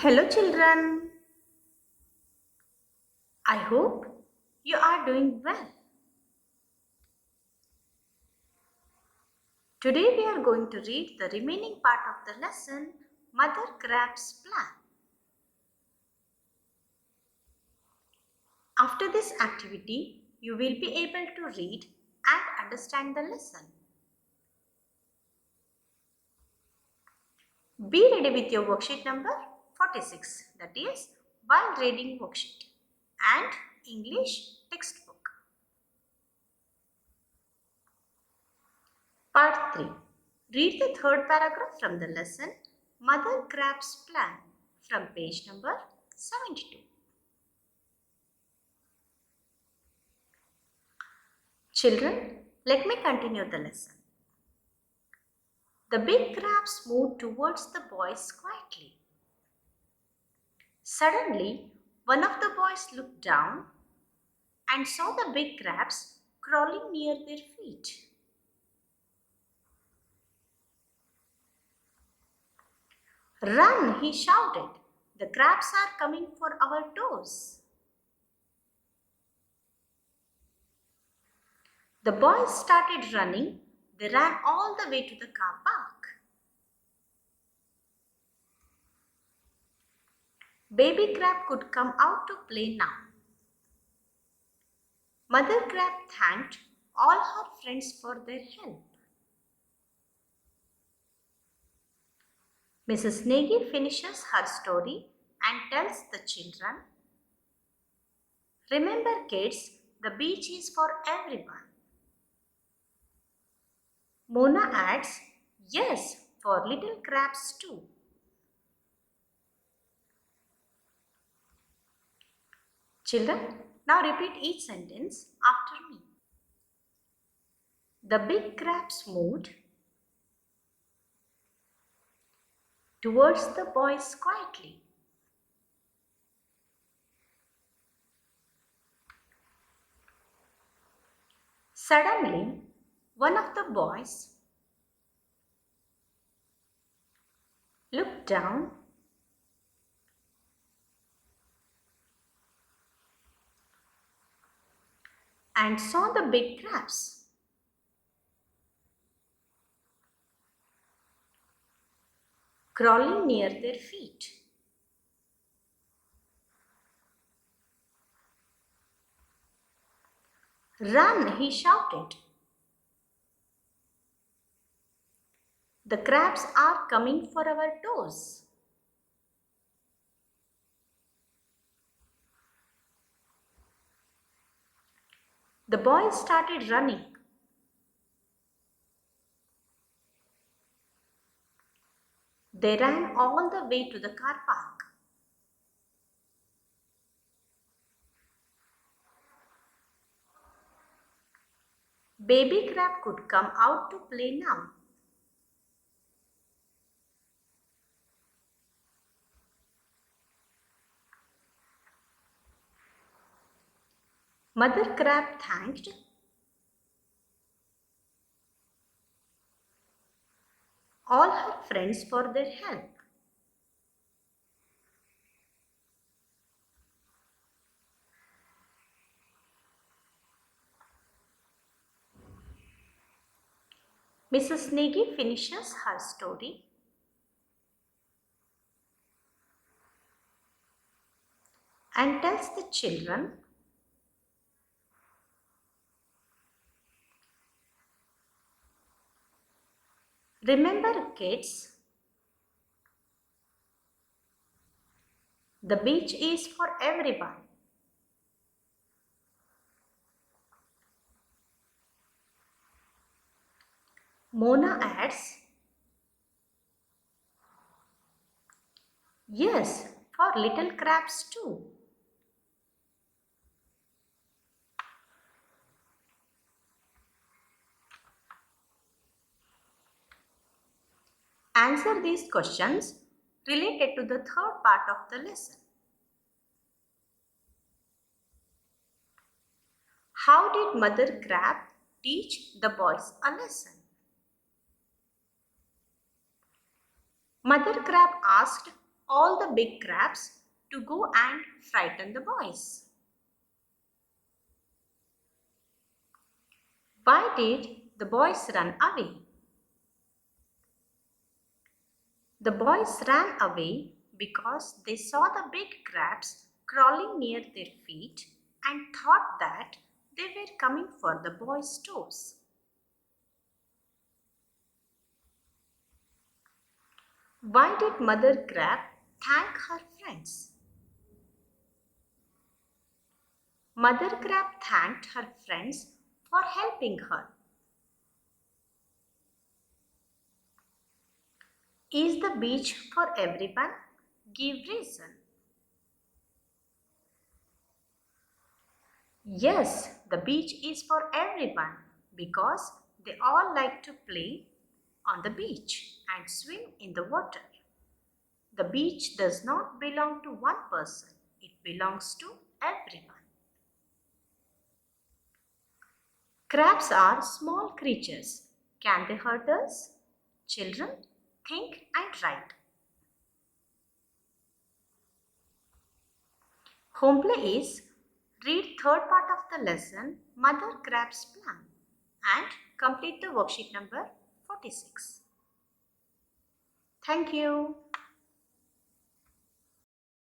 Hello, children. I hope you are doing well. Today, we are going to read the remaining part of the lesson Mother Crab's Plan. After this activity, you will be able to read and understand the lesson. Be ready with your worksheet number 46, that is, while reading worksheet and English textbook. Part 3. Read the third paragraph from the lesson Mother Crab's Plan from page number 72. Children, let me continue the lesson. The big crabs moved towards the boys quietly. Suddenly, one of the boys looked down and saw the big crabs crawling near their feet. Run, he shouted. The crabs are coming for our toes. The boys started running. They ran all the way to the car park. Baby crab could come out to play now. Mother crab thanked all her friends for their help. Mrs. Nagy finishes her story and tells the children, remember kids, the beach is for everyone. Mona adds, yes, for little crabs too. Children, now repeat each sentence after me. The big crabs moved towards the boys quietly. Suddenly, one of the boys looked down and saw the big crabs. Crawling near their feet. Run, he shouted. The crabs are coming for our toes. The boys started running. They ran all the way to the car park. Baby crab could come out to play now. Mother crab thanked all her friends for their help. Mrs. Nagy finishes her story and tells the children, remember kids, the beach is for everyone. Mona adds, yes, for little crabs too. Answer these questions related to the third part of the lesson. How did Mother Crab teach the boys a lesson? Mother Crab asked all the big crabs to go and frighten the boys. Why did the boys run away? The boys ran away because they saw the big crabs crawling near their feet and thought that they were coming for the boys' toes. Why did Mother Crab thank her friends? Mother Crab thanked her friends for helping her. Is the beach for everyone? Give reason. Yes, the beach is for everyone because they all like to play on the beach and swim in the water. The beach does not belong to one person, it belongs to everyone. Crabs are small creatures. Can they hurt us? Children, think and write. Home play is read third part of the lesson Mother Crab's Plan and complete the worksheet number 46. Thank you.